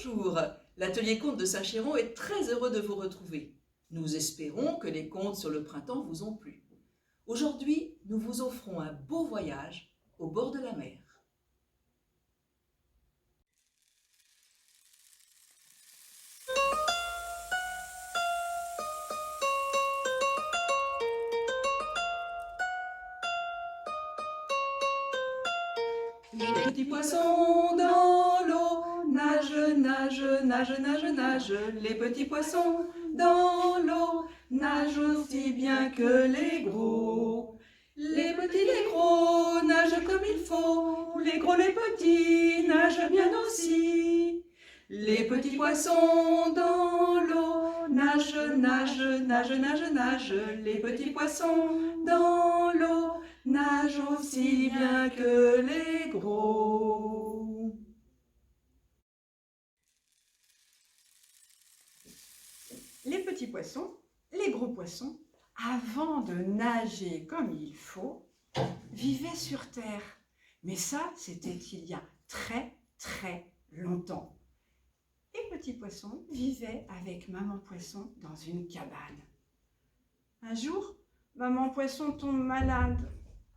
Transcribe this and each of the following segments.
Bonjour, l'atelier contes de Saint-Chéron est très heureux de vous retrouver. Nous espérons que les contes sur le printemps vous ont plu. Aujourd'hui, nous vous offrons un beau voyage au bord de la mer. Les petits poissons dans l'eau nagent, nagent, nagent, nagent, nagent. Les petits poissons dans l'eau nagent aussi bien que les gros. Les petits, les gros nagent comme il faut. Les gros, les petits nagent bien aussi. Les petits poissons dans l'eau nagent, nagent, nagent, nagent, nagent. Les petits poissons dans l'eau nagent aussi bien que les gros. Les petits poissons, les gros poissons, avant de nager comme il faut, vivaient sur terre. Mais ça, c'était il y a très très longtemps. Les petits poissons vivaient avec maman poisson dans une cabane. Un jour, maman poisson tombe malade.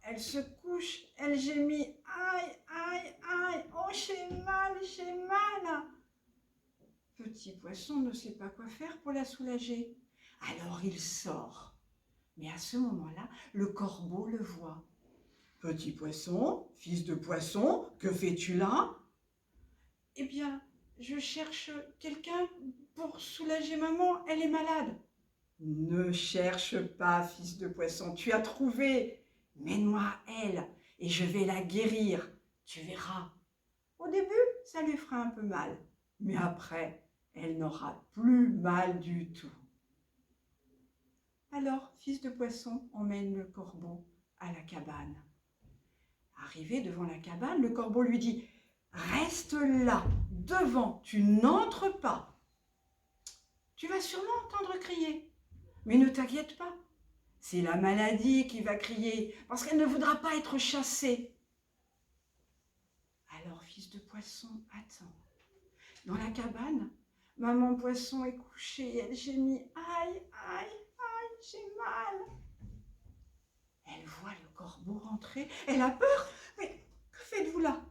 Elle se couche, elle gémit. Aïe, aïe, aïe, oh j'ai mal, j'ai mal. Petit poisson ne sait pas quoi faire pour la soulager. Alors il sort. Mais à ce moment-là, le corbeau le voit. Petit poisson, fils de poisson, que fais-tu là? Eh bien, je cherche quelqu'un pour soulager maman, elle est malade. Ne cherche pas, fils de poisson, tu as trouvé. Mène-moi à elle et je vais la guérir, tu verras. Au début, ça lui fera un peu mal, mais après, elle n'aura plus mal du tout. Alors, fils de poisson emmène le corbeau à la cabane. Arrivé devant la cabane, le corbeau lui dit « Reste là, devant, tu n'entres pas. Tu vas sûrement entendre crier, mais ne t'inquiète pas. C'est la maladie qui va crier, parce qu'elle ne voudra pas être chassée. » Alors, fils de poisson, attends. Dans la cabane, maman poisson est couchée, elle gémit « Aïe, aïe, aïe, j'ai mal !» Elle voit le corbeau rentrer, elle a peur. « Mais que faites-vous là ?» ?»«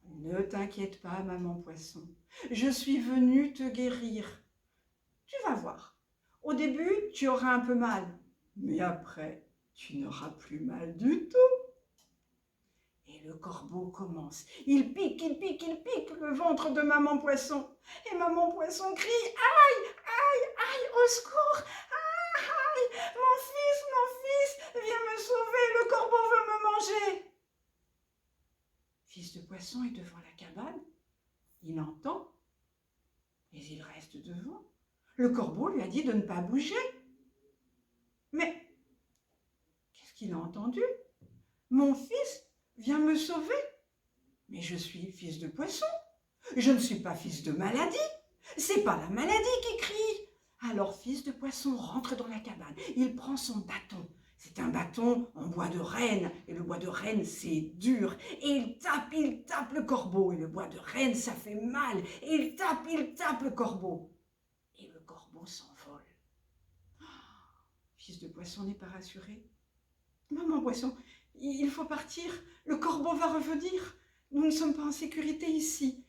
Ne t'inquiète pas, maman poisson, je suis venue te guérir. Tu vas voir, au début, tu auras un peu mal, mais après, tu n'auras plus mal du tout. » Et le corbeau commence. Il pique le ventre de maman poisson. Et maman poisson crie « Aïe, aïe, aïe, au secours! Aïe, mon fils, viens me sauver, le corbeau veut me manger !» Fils de poisson est devant la cabane. Il entend, mais il reste devant. Le corbeau lui a dit de ne pas bouger. Mais qu'est-ce qu'il a entendu? Mon fils vient me sauver. Mais je suis fils de poisson. Je ne suis pas fils de maladie. C'est pas la maladie qui crie. Alors fils de poisson rentre dans la cabane. Il prend son bâton. C'est un bâton en bois de renne. Et le bois de renne, c'est dur. Et il tape le corbeau. Et le bois de renne, ça fait mal. Et il tape le corbeau. Et le corbeau s'envole. Oh, fils de poisson n'est pas rassuré. Maman poisson, il faut partir. Le corbeau va revenir. Nous ne sommes pas en sécurité ici.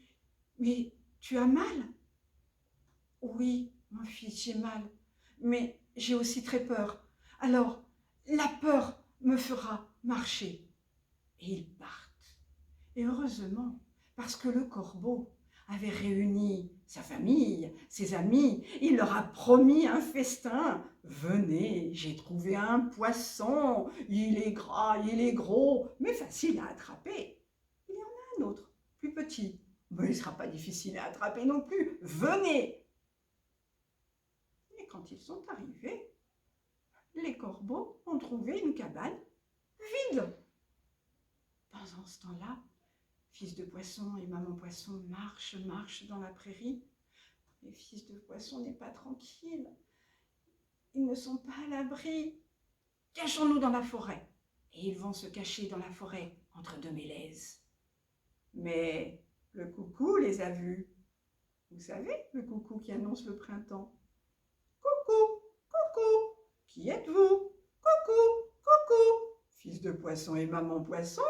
Mais tu as mal? Oui, mon fils, j'ai mal. Mais j'ai aussi très peur. Alors, la peur me fera marcher. Et ils partent. Et heureusement, parce que le corbeau avait réuni sa famille, ses amis, il leur a promis un festin. Venez, j'ai trouvé un poisson, il est gras, il est gros, mais facile à attraper. Il y en a un autre, plus petit, mais il ne sera pas difficile à attraper non plus. Venez! Et quand ils sont arrivés, les corbeaux ont trouvé une cabane vide. Pendant ce temps-là, fils de poisson et maman poisson marchent dans la prairie. Mais fils de poisson n'est pas tranquille. Ils ne sont pas à l'abri. Cachons-nous dans la forêt. Et ils vont se cacher dans la forêt entre deux mélèzes. Mais le coucou les a vus. Vous savez, le coucou qui annonce le printemps. Coucou, coucou, qui êtes-vous? Coucou, coucou, fils de poisson et maman poisson,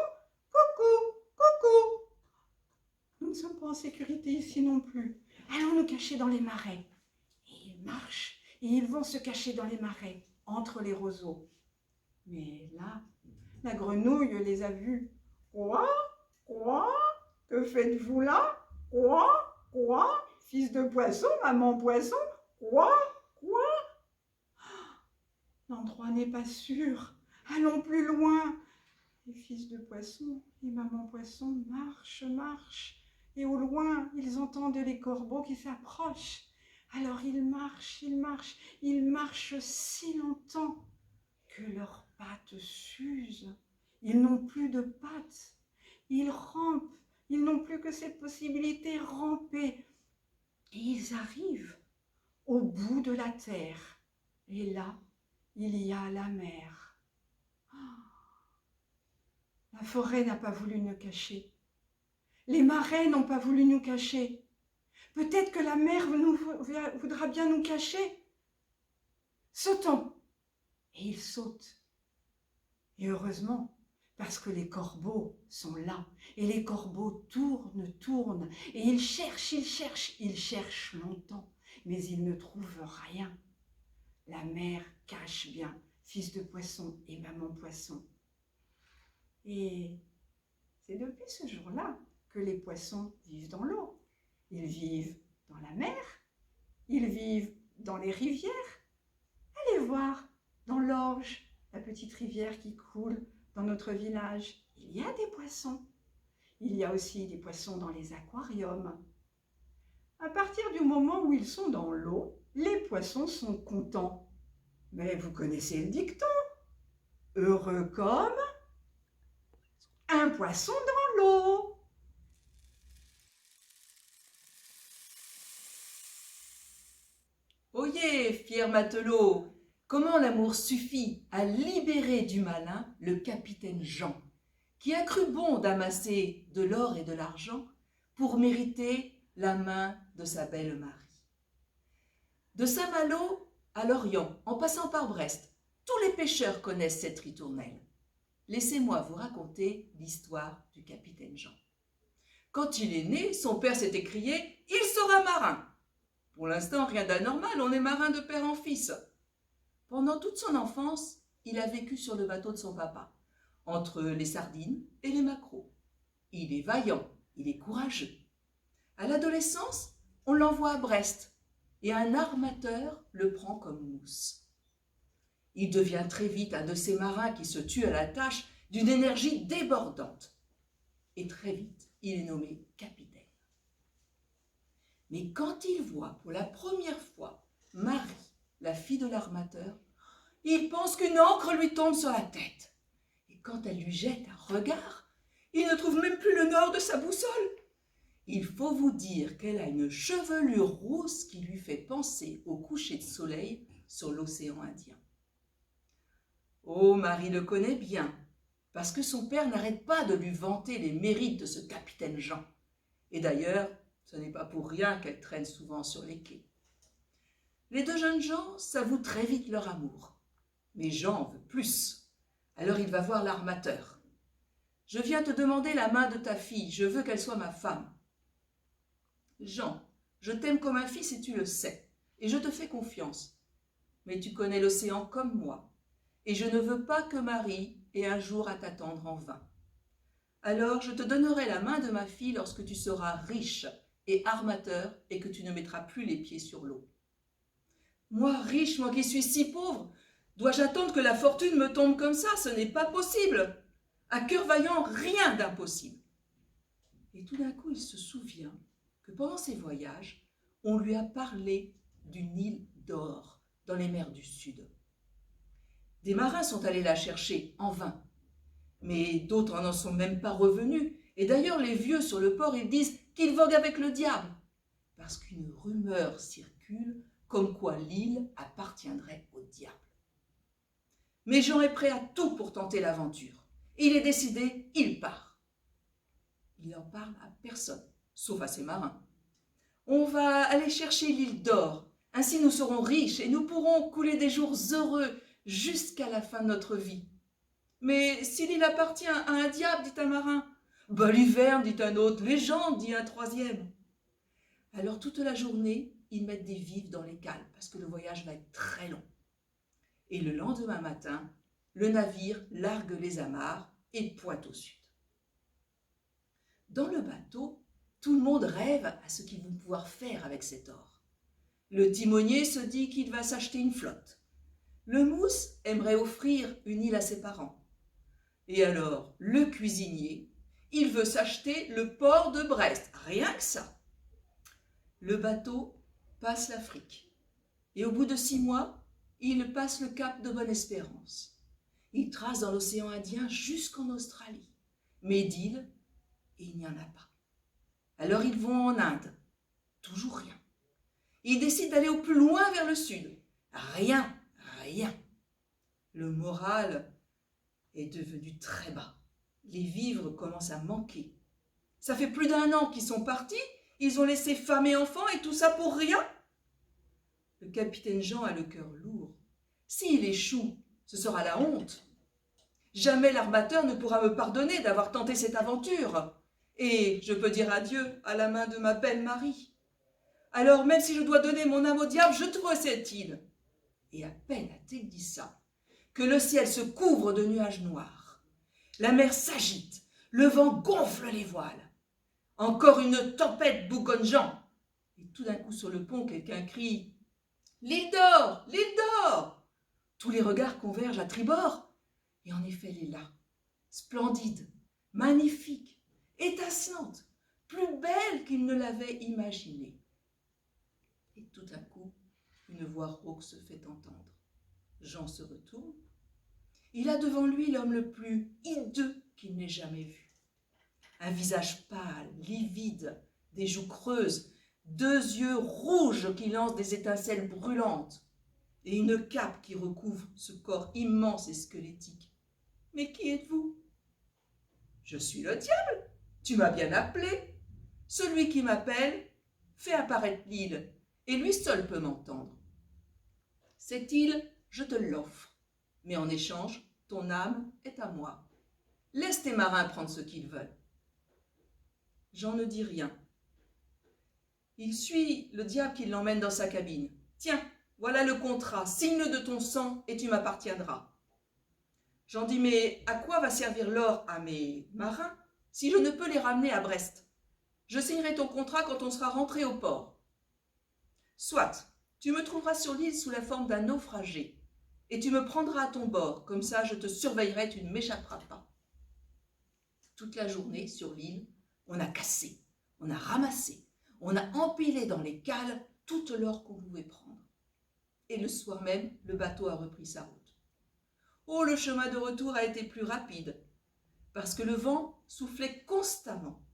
coucou, coucou. Nous ne sommes pas en sécurité ici non plus. Allons nous cacher dans les marais. Et ils marchent, et ils vont se cacher dans les marais, entre les roseaux. Mais là, la grenouille les a vus. Quoi? Quoi? Que faites-vous là? Quoi? Quoi? Fils de poisson, maman poisson? Quoi? Quoi? L'endroit n'est pas sûr. Allons plus loin. Les fils de poisson et maman poisson marchent, marchent. Et au loin, ils entendent les corbeaux qui s'approchent. Alors ils marchent, ils marchent, ils marchent si longtemps que leurs pattes s'usent. Ils n'ont plus de pattes. Ils rampent. Ils n'ont plus que cette possibilité, ramper. Et ils arrivent au bout de la terre. Et là, il y a la mer. La forêt n'a pas voulu nous cacher. Les marais n'ont pas voulu nous cacher. Peut-être que la mer voudra bien nous cacher. Sautons. Et ils sautent. Et heureusement, parce que les corbeaux sont là. Et les corbeaux tournent, tournent. Et ils cherchent longtemps. Mais ils ne trouvent rien. La mer cache bien fils de poisson et maman poisson. Et c'est depuis ce jour-là que les poissons vivent dans l'eau. Ils vivent dans la mer, ils vivent dans les rivières. Allez voir dans l'Orge, la petite rivière qui coule dans notre village. Il y a des poissons. Il y a aussi des poissons dans les aquariums. À partir du moment où ils sont dans l'eau, les poissons sont contents. Mais vous connaissez le dicton. Heureux comme un poisson dans l'eau. Oyez, fier matelot, comment l'amour suffit à libérer du malin le capitaine Jean, qui a cru bon d'amasser de l'or et de l'argent pour mériter la main de sa belle Marie. De Saint-Malo à Lorient, en passant par Brest, tous les pêcheurs connaissent cette ritournelle. Laissez-moi vous raconter l'histoire du capitaine Jean. Quand il est né, son père s'est écrié « Il sera marin ». Pour l'instant, rien d'anormal, on est marin de père en fils. Pendant toute son enfance, il a vécu sur le bateau de son papa, entre les sardines et les maquereaux. Il est vaillant, il est courageux. À l'adolescence, on l'envoie à Brest et un armateur le prend comme mousse. Il devient très vite un de ces marins qui se tuent à la tâche d'une énergie débordante. Et très vite, il est nommé capitaine. Mais quand il voit pour la première fois Marie, la fille de l'armateur, il pense qu'une ancre lui tombe sur la tête. Et quand elle lui jette un regard, il ne trouve même plus le nord de sa boussole. Il faut vous dire qu'elle a une chevelure rousse qui lui fait penser au coucher de soleil sur l'océan Indien. Oh, Marie le connaît bien, parce que son père n'arrête pas de lui vanter les mérites de ce capitaine Jean. Et d'ailleurs, ce n'est pas pour rien qu'elle traîne souvent sur les quais. Les deux jeunes gens s'avouent très vite leur amour. Mais Jean veut plus. Alors il va voir l'armateur. « Je viens te demander la main de ta fille, je veux qu'elle soit ma femme. »« Jean, je t'aime comme un fils et tu le sais, et je te fais confiance. Mais tu connais l'océan comme moi, et je ne veux pas que Marie ait un jour à t'attendre en vain. Alors je te donnerai la main de ma fille lorsque tu seras riche et armateur et que tu ne mettras plus les pieds sur l'eau. »« Moi riche, moi qui suis si pauvre, dois-je attendre que la fortune me tombe comme ça? Ce n'est pas possible. À cœur vaillant, rien d'impossible. » Et tout d'un coup, il se souvient que pendant ses voyages, on lui a parlé d'une île d'or dans les mers du Sud. Des marins sont allés la chercher en vain, mais d'autres n'en sont même pas revenus. Et d'ailleurs, les vieux sur le port, ils disent qu'il vogue avec le diable, parce qu'une rumeur circule comme quoi l'île appartiendrait au diable. Mais Jean est prêt à tout pour tenter l'aventure. Il est décidé, il part. Il n'en parle à personne, sauf à ses marins. On va aller chercher l'île d'or. Ainsi nous serons riches et nous pourrons couler des jours heureux jusqu'à la fin de notre vie. » « Mais si l'île appartient à un diable, dit un marin. »« Ben, l'hiverne, dit un autre. Légende, dit un troisième. » Alors toute la journée, ils mettent des vivres dans les cales parce que le voyage va être très long. Et le lendemain matin, le navire largue les amarres et pointe au sud. Dans le bateau, tout le monde rêve à ce qu'ils vont pouvoir faire avec cet or. Le timonier se dit qu'il va s'acheter une flotte. Le mousse aimerait offrir une île à ses parents. Et alors, le cuisinier, il veut s'acheter le port de Brest, rien que ça. Le bateau passe l'Afrique. Et au bout de 6 mois, il passe le cap de Bonne-Espérance. Il trace dans l'océan Indien jusqu'en Australie. Mais d'îles, il n'y en a pas. Alors ils vont en Inde. Toujours rien. Ils décident d'aller au plus loin vers le sud. Rien, rien. Le moral est devenu très bas. Les vivres commencent à manquer. Ça fait plus d'1 an qu'ils sont partis. Ils ont laissé femmes et enfants et tout ça pour rien. Le capitaine Jean a le cœur lourd. S'il échoue, ce sera la honte. Jamais l'armateur ne pourra me pardonner d'avoir tenté cette aventure. Et je peux dire adieu à la main de ma belle Marie. Alors, même si je dois donner mon âme au diable, je te veux cette île. Et à peine a-t-il dit ça, que le ciel se couvre de nuages noirs. La mer s'agite, le vent gonfle les voiles. Encore une tempête bougonne Jean. Et tout d'un coup sur le pont, quelqu'un crie « L'île d'or, l'île d'or !» Tous les regards convergent à tribord. Et en effet, elle est là, splendide, magnifique, étincelante, plus belle qu'il ne l'avait imaginée. Et tout à coup, une voix rauque se fait entendre. Jean se retourne. Il a devant lui l'homme le plus hideux qu'il n'ait jamais vu. Un visage pâle, livide, des joues creuses, 2 yeux rouges qui lancent des étincelles brûlantes et une cape qui recouvre ce corps immense et squelettique. « Mais qui êtes-vous »« Je suis le diable, tu m'as bien appelé. Celui qui m'appelle fait apparaître l'île, et lui seul peut m'entendre. Cette île, je te l'offre, mais en échange, ton âme est à moi. Laisse tes marins prendre ce qu'ils veulent. » Jean ne dit rien. Il suit le diable qui l'emmène dans sa cabine. « Tiens, voilà le contrat, signe-le de ton sang et tu m'appartiendras. » Jean dit « Mais à quoi va servir l'or à mes marins si je ne peux les ramener à Brest? Je signerai ton contrat quand on sera rentré au port. Soit, tu me trouveras sur l'île sous la forme d'un naufragé et tu me prendras à ton bord, comme ça je te surveillerai, tu ne m'échapperas pas. » Toute la journée, sur l'île, on a cassé, on a ramassé, on a empilé dans les cales toute l'or qu'on pouvait prendre. Et le soir même, le bateau a repris sa route. Oh, le chemin de retour a été plus rapide, parce que le vent soufflait constamment.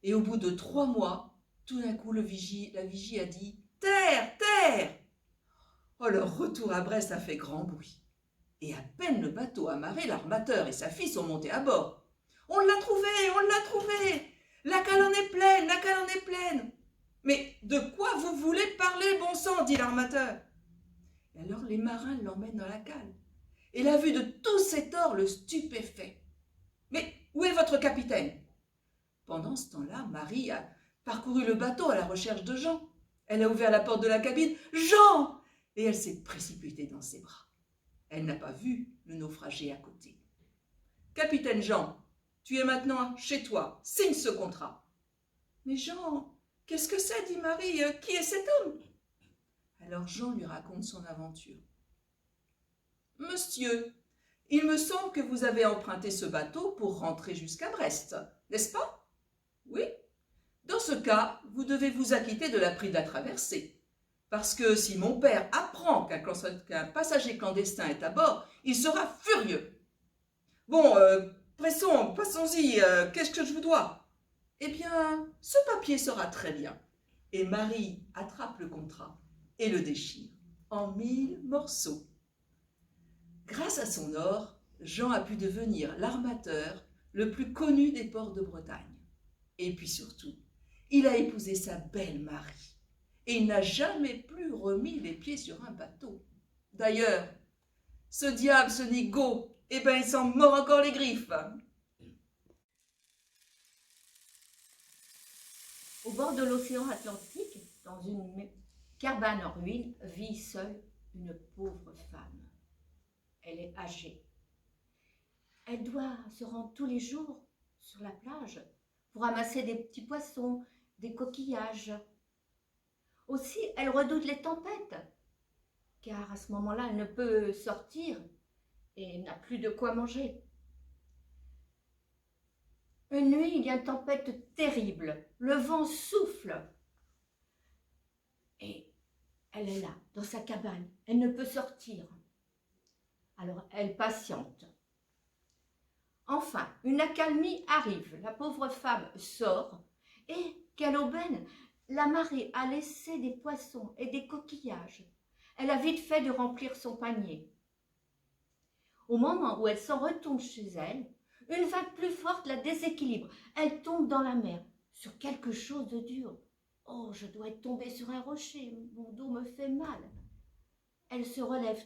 Et au bout de 3 mois, tout d'un coup, la vigie a dit « Terre, terre !» Oh, leur retour à Brest a fait grand bruit. Et à peine le bateau amarré, l'armateur et sa fille sont montés à bord. « On l'a trouvé, on l'a trouvé! La cale en est pleine, la cale en est pleine !»« Mais de quoi vous voulez parler, bon sang ?» dit l'armateur. Et alors les marins l'emmènent dans la cale. Et la vue de tout cet or le stupéfait. « Mais où est votre capitaine ?» Pendant ce temps-là, Marie a parcouru le bateau à la recherche de Jean. Elle a ouvert la porte de la cabine. « Jean !» Et elle s'est précipitée dans ses bras. Elle n'a pas vu le naufragé à côté. « Capitaine Jean, tu es maintenant chez toi. Signe ce contrat. »« Mais Jean, qu'est-ce que c'est ?» dit Marie. « Qui est cet homme ?» Alors Jean lui raconte son aventure. « Monsieur, il me semble que vous avez emprunté ce bateau pour rentrer jusqu'à Brest, n'est-ce pas ? Oui. Dans ce cas, vous devez vous acquitter de la prix de la traversée. Parce que si mon père apprend qu'un passager clandestin est à bord, il sera furieux. Bon, passons-y, qu'est-ce que je vous dois ? Eh bien, ce papier sera très bien. » Et Marie attrape le contrat et le déchire en 1000 morceaux. Grâce à son or, Jean a pu devenir l'armateur le plus connu des ports de Bretagne. Et puis surtout, il a épousé sa belle Marie et il n'a jamais plus remis les pieds sur un bateau. D'ailleurs, ce diable, ce nigaud, eh ben il s'en mord encore les griffes. Au bord de l'océan Atlantique, dans une cabane en ruine, vit seule une pauvre femme. Elle est âgée. Elle doit se rendre tous les jours sur la plage pour ramasser des petits poissons, des coquillages. Aussi, elle redoute les tempêtes, car à ce moment-là, elle ne peut sortir et n'a plus de quoi manger. Une nuit, il y a une tempête terrible. Le vent souffle. Et elle est là, dans sa cabane. Elle ne peut sortir. Alors, elle patiente. Enfin, une accalmie arrive. La pauvre femme sort. Et, quelle aubaine! La marée a laissé des poissons et des coquillages. Elle a vite fait de remplir son panier. Au moment où elle s'en retourne chez elle, une vague plus forte la déséquilibre. Elle tombe dans la mer, sur quelque chose de dur. Oh, je dois être tombée sur un rocher, mon dos me fait mal. Elle se relève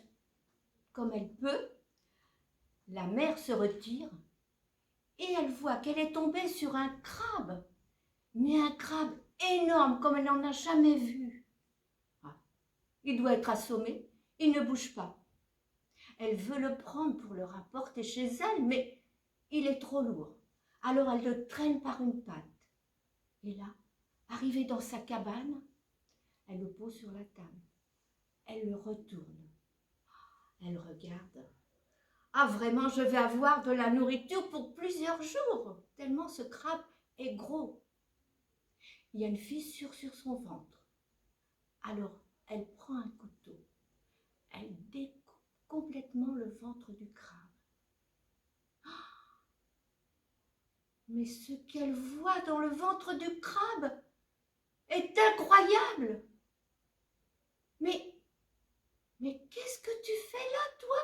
comme elle peut. La mer se retire et elle voit qu'elle est tombée sur un crabe. Mais un crabe énorme comme elle n'en a jamais vu. Ah, il doit être assommé, il ne bouge pas. Elle veut le prendre pour le rapporter chez elle, mais il est trop lourd. Alors elle le traîne par une patte. Et là, arrivée dans sa cabane, elle le pose sur la table. Elle le retourne. Elle regarde. Ah, vraiment, je vais avoir de la nourriture pour plusieurs jours, tellement ce crabe est gros. Il y a une fissure sur son ventre. Alors, elle prend un couteau. Elle découpe complètement le ventre du crabe. Mais ce qu'elle voit dans le ventre du crabe est incroyable. Mais qu'est-ce que tu fais là, toi?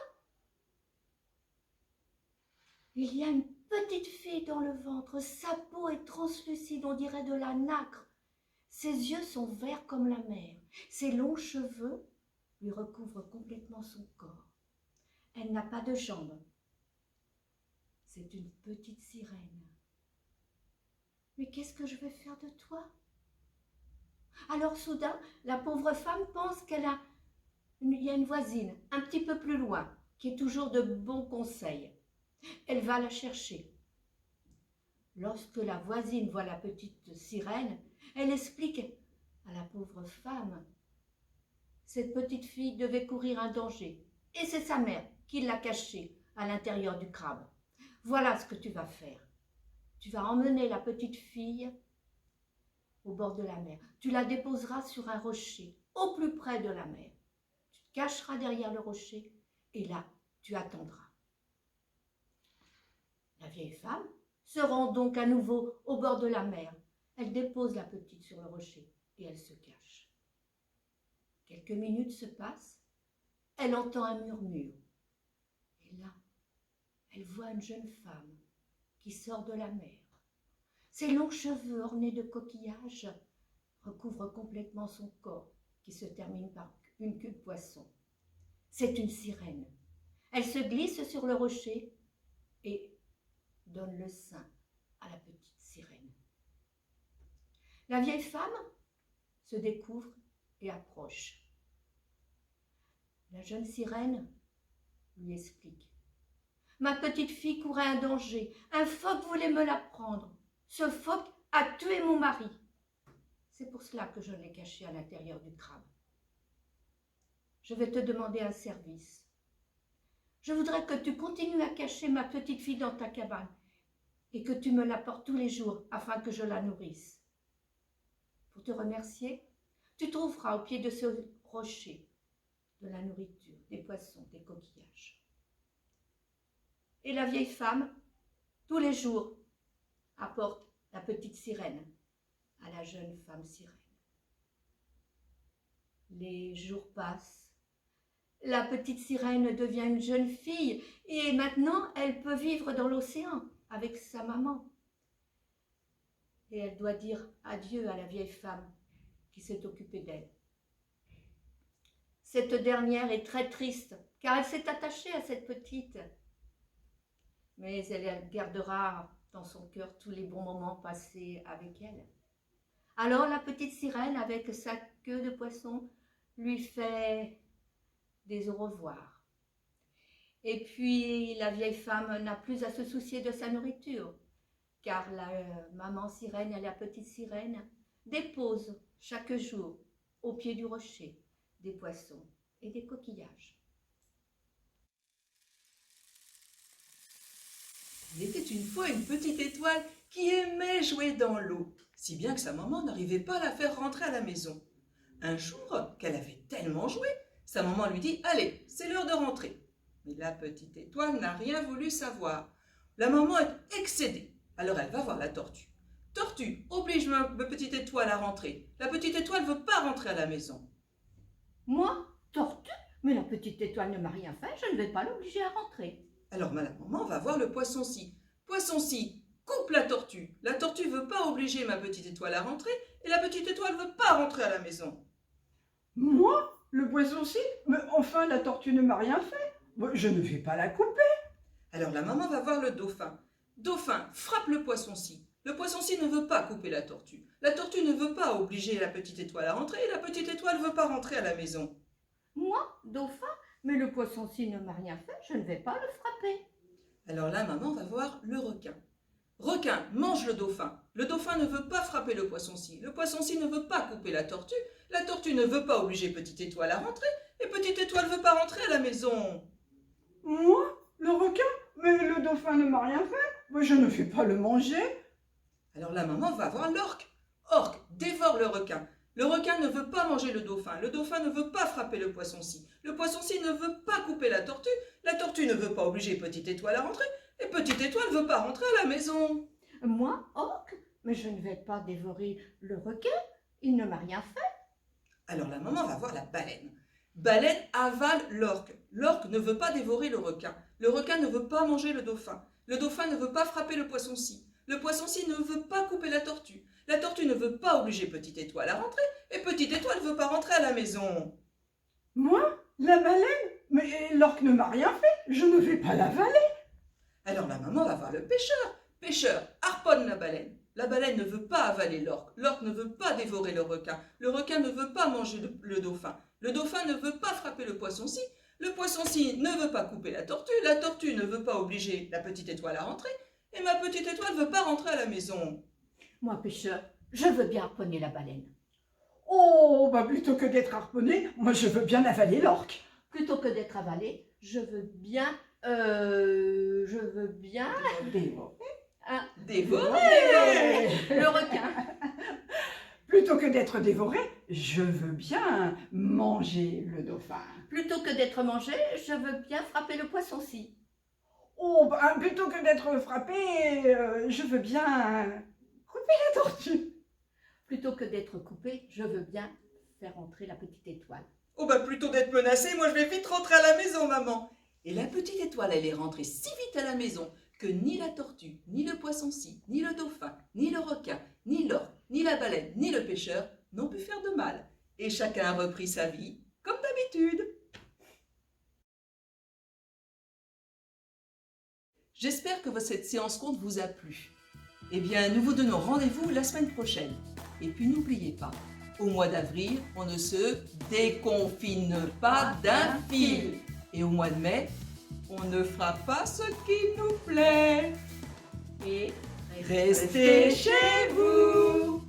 Il y a une petite fille dans le ventre. Sa peau est translucide, on dirait de la nacre. Ses yeux sont verts comme la mer. Ses longs cheveux lui recouvrent complètement son corps. Elle n'a pas de jambes. C'est une petite sirène. Mais qu'est-ce que je vais faire de toi? Alors soudain, la pauvre femme pense il y a une voisine, un petit peu plus loin, qui est toujours de bons conseils. Elle va la chercher. Lorsque la voisine voit la petite sirène, elle explique à la pauvre femme. Cette petite fille devait courir un danger, et c'est sa mère qui l'a cachée à l'intérieur du crabe. Voilà ce que tu vas faire. Tu vas emmener la petite fille au bord de la mer. Tu la déposeras sur un rocher, au plus près de la mer. Tu te cacheras derrière le rocher, et là, tu attendras. La vieille femme se rend donc à nouveau au bord de la mer. Elle dépose la petite sur le rocher et elle se cache. Quelques minutes se passent. Elle entend un murmure. Et là, elle voit une jeune femme qui sort de la mer. Ses longs cheveux ornés de coquillages recouvrent complètement son corps qui se termine par une queue de poisson. C'est une sirène. Elle se glisse sur le rocher et donne le sein à la petite sirène. La vieille femme se découvre et approche. La jeune sirène lui explique. Ma petite fille courait un danger. Un phoque voulait me la prendre. Ce phoque a tué mon mari. C'est pour cela que je l'ai caché à l'intérieur du crabe. Je vais te demander un service. Je voudrais que tu continues à cacher ma petite fille dans ta cabane et que tu me l'apportes tous les jours afin que je la nourrisse. Pour te remercier, tu trouveras au pied de ce rocher de la nourriture, des poissons, des coquillages. Et la vieille femme, tous les jours, apporte la petite sirène à la jeune femme sirène. Les jours passent. La petite sirène devient une jeune fille et maintenant elle peut vivre dans l'océan avec sa maman. et elle doit dire adieu à la vieille femme qui s'est occupée d'elle. Cette dernière est très triste, car elle s'est attachée à cette petite. Mais elle gardera dans son cœur tous les bons moments passés avec elle. Alors la petite sirène, avec sa queue de poisson, lui fait des au revoir. Et puis la vieille femme n'a plus à se soucier de sa nourriture, car la maman sirène et la petite sirène déposent chaque jour au pied du rocher des poissons et des coquillages. Il était une fois une petite étoile qui aimait jouer dans l'eau, si bien que sa maman n'arrivait pas à la faire rentrer à la maison. Un jour, qu'elle avait tellement joué, sa maman lui dit « Allez, c'est l'heure de rentrer ». Mais la petite étoile n'a rien voulu savoir. La maman est excédée, alors elle va voir la tortue. « Tortue, oblige ma petite étoile à rentrer. La petite étoile ne veut pas rentrer à la maison. » Moi, tortue? Mais la petite étoile ne m'a rien fait, je ne vais pas l'obliger à rentrer. Alors la maman va voir le poisson-ci. « Poisson-ci, coupe la tortue. La tortue ne veut pas obliger ma petite étoile à rentrer et la petite étoile ne veut pas rentrer à la maison. » Moi, le poisson-ci? Mais enfin, la tortue ne m'a rien fait. Moi, je ne vais pas la couper. Alors la maman va voir le dauphin. « Dauphin, frappe le poisson-ci. Le poisson-ci ne veut pas couper la tortue. La tortue ne veut pas obliger la petite étoile à rentrer et la petite étoile ne veut pas rentrer à la maison. » Moi, dauphin? Mais le poisson-ci ne m'a rien fait, je ne vais pas le frapper. Alors la maman va voir le requin. « Requin, mange le dauphin. Le dauphin ne veut pas frapper le poisson-ci. Le poisson-ci ne veut pas couper la tortue. La tortue ne veut pas obliger petite étoile à rentrer et petite étoile ne veut pas rentrer à la maison. » Moi, le requin? Mais le dauphin ne m'a rien fait. Moi, je ne vais pas le manger. Alors la maman va voir l'orque. « Orque, dévore le requin. Le requin ne veut pas manger le dauphin ne veut pas frapper le poisson-ci ne veut pas couper la tortue ne veut pas obliger petite étoile à rentrer, et petite étoile ne veut pas rentrer à la maison. » Moi, orque? Mais je ne vais pas dévorer le requin, il ne m'a rien fait. Alors la maman va voir la baleine. Baleine avale l'orque. L'orque ne veut pas dévorer le requin ne veut pas manger le dauphin ne veut pas frapper le poisson-ci ne veut pas couper la tortue ne veut pas obliger petite étoile à rentrer, et petite étoile ne veut pas rentrer à la maison. Moi, la baleine? Mais l'orque ne m'a rien fait. Je ne vais pas l'avaler. Alors la maman va voir le pêcheur. Pêcheur, harponne la baleine. La baleine ne veut pas avaler l'orque ne veut pas dévorer le requin ne veut pas manger le dauphin ne veut pas frapper le poisson-ci ne veut pas couper la tortue ne veut pas obliger la petite étoile à rentrer, et ma petite étoile ne veut pas rentrer à la maison. Moi, pêcheur, je veux bien harponner la baleine. Oh, bah plutôt que d'être harponné, moi je veux bien avaler l'orque. Plutôt que d'être avalé, je veux bien... Dévorer le requin. Plutôt que d'être dévoré, je veux bien manger le dauphin. Plutôt que d'être mangé, je veux bien frapper le poisson-ci. Oh, bah, plutôt que d'être frappé, je veux bien couper la tortue. Plutôt que d'être coupé, je veux bien faire entrer la petite étoile. Oh bah plutôt d'être menacée, moi je vais vite rentrer à la maison, maman. Et la petite étoile, elle est rentrée si vite à la maison que ni la tortue, ni le poisson-ci, ni le dauphin, ni le requin, ni l'orque, ni la baleine, ni le pêcheur n'ont pu faire de mal. Et chacun a repris sa vie comme d'habitude. J'espère que cette séance conte vous a plu. Eh bien, nous vous donnons rendez-vous la semaine prochaine. Et puis n'oubliez pas, au mois d'avril, on ne se déconfine pas d'un fil. Et au mois de mai, on ne fera pas ce qui nous plaît. Et Restez chez vous.